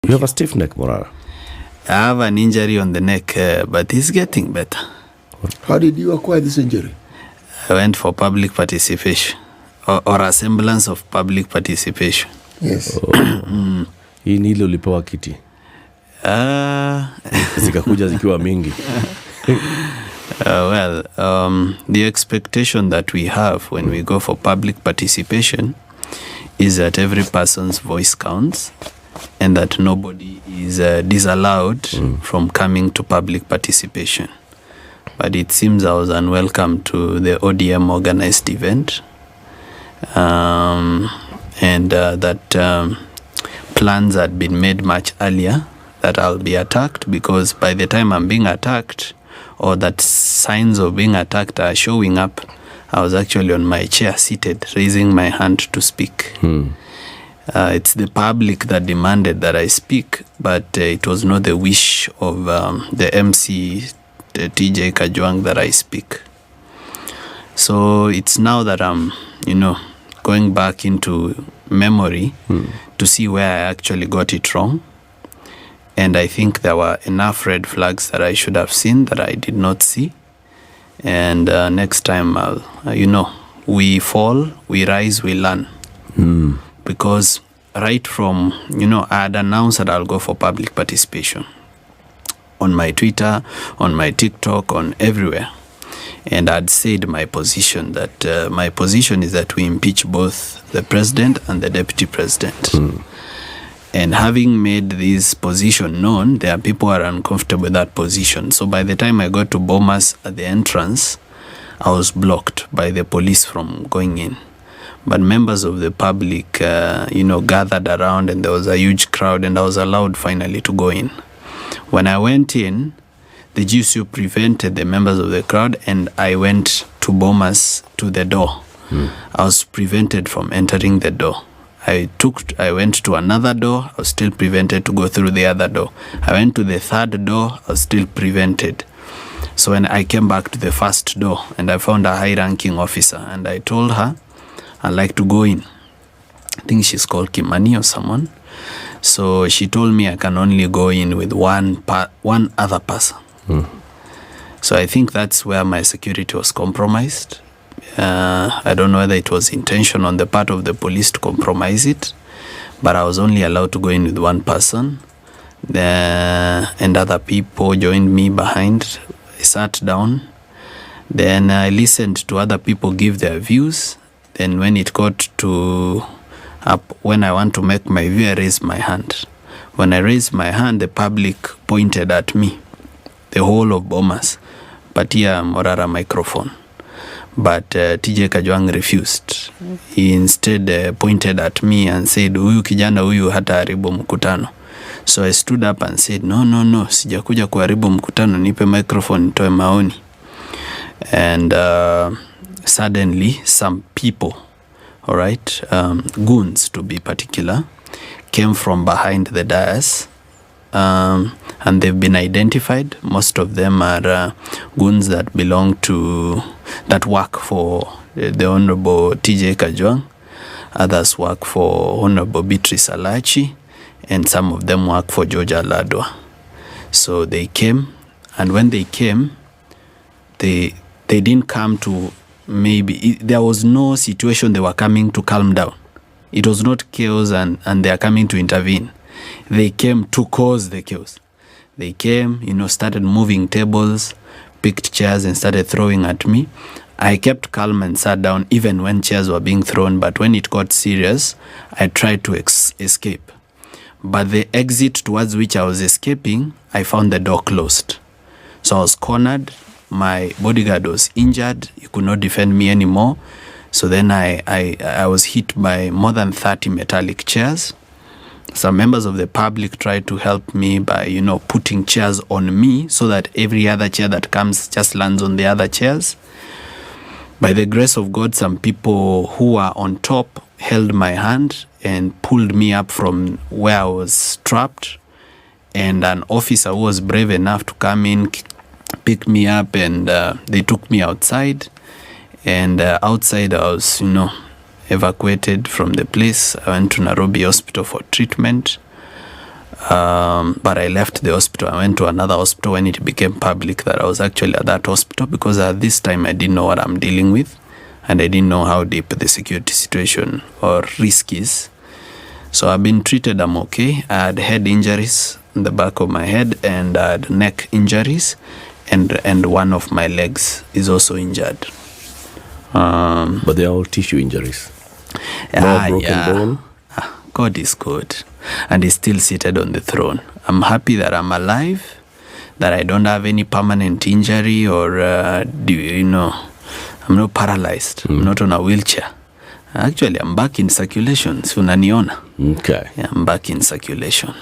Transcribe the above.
You have a stiff neck, Morara. I have an injury on the neck, but it's getting better. How did you acquire this injury? I went for public participation, or a semblance of public participation. Yes. Hii ni ile ulipewa kiti. Zikakuja zikiwa mingi. The expectation that we have when we go for public participation is that every person's voice counts and that nobody is disallowed from coming to public participation. But it seems I was unwelcome to the ODM organized event, and that plans had been made much earlier that I'll be attacked, because by the time I'm being attacked, or that signs of being attacked are showing up, I was actually on my chair seated, raising my hand to speak. It's the public that demanded that I speak, but it was not the wish of the MC, the TJ Kajwang, that I speak. So it's now that I'm, going back into memory to see where I actually got it wrong. And I think there were enough red flags that I should have seen that I did not see. And next time, we fall, we rise, we learn. Because right from, I had announced that I'll go for public participation on my Twitter, on my TikTok, on everywhere. And I'd said my position, that my position is that we impeach both the president and the deputy president. And having made this position known, there are people who are uncomfortable with that position. So by the time I got to Bomas at the entrance, I was blocked by the police from going in. But members of the public, gathered around, and there was a huge crowd, and I was allowed finally to go in. When I went in, the GSU prevented the members of the crowd, and I went to Bomas to the door. I was prevented from entering the door. I went to another door, I was still prevented to go through the other door. I went to the third door, I was still prevented. So when I came back to the first door, and I found a high-ranking officer, and I told her, I'd like to go in. I think she's called Kimani or someone. So she told me I can only go in with one other person. So I think that's where my security was compromised. I don't know whether it was intention on the part of the police to compromise it, but I was only allowed to go in with one person. And other people joined me behind. I sat down. Then I listened to other people give their views. Then when it got to when I want to make my view, I raised my hand. When I raised my hand, the public pointed at me, the whole of Bomas, patia Morara microphone. But TJ Kajwang refused. He instead pointed at me and said, huyu kijana huyu hata haribu mkutano. So I stood up and said, no, sijakuja kuharibu mkutano, nipe microphone, nitoe maoni. And suddenly some people, goons to be particular, came from behind the dais. And they've been identified. Most of them are goons that that work for the Honorable TJ Kajwang. Others work for Honorable Beatrice Alachi, and some of them work for George Aladwa. So they came, and when they came, they didn't come to there was no situation they were coming to calm down. It was not chaos and they are coming to intervene. They came to cause the chaos. They came, started moving tables, picked chairs and started throwing at me. I kept calm and sat down even when chairs were being thrown, but when it got serious, I tried to escape. But the exit towards which I was escaping, I found the door closed. So I was cornered. My bodyguard was injured. He could not defend me anymore. So then I was hit by more than 30 metallic chairs. Some members of the public tried to help me by, putting chairs on me so that every other chair that comes just lands on the other chairs. By the grace of God, some people who were on top held my hand and pulled me up from where I was trapped. And an officer who was brave enough to come in, pick me up, and they took me outside. And outside I was, evacuated from the place. I went to Nairobi Hospital for treatment. But I left the hospital. I went to another hospital when it became public that I was actually at that hospital, because at this time I didn't know what I'm dealing with, and I didn't know how deep the security situation or risk is. So I've been treated. I'm okay. I had head injuries in the back of my head, and I had neck injuries, and one of my legs is also injured. But they're all tissue injuries. No broken bone. God is good, and He's still seated on the throne. I'm happy that I'm alive, that I don't have any permanent injury, or I'm not paralyzed. I'm not on a wheelchair. Actually, I'm back in circulation. So unaniona. Okay. Yeah, I'm back in circulation.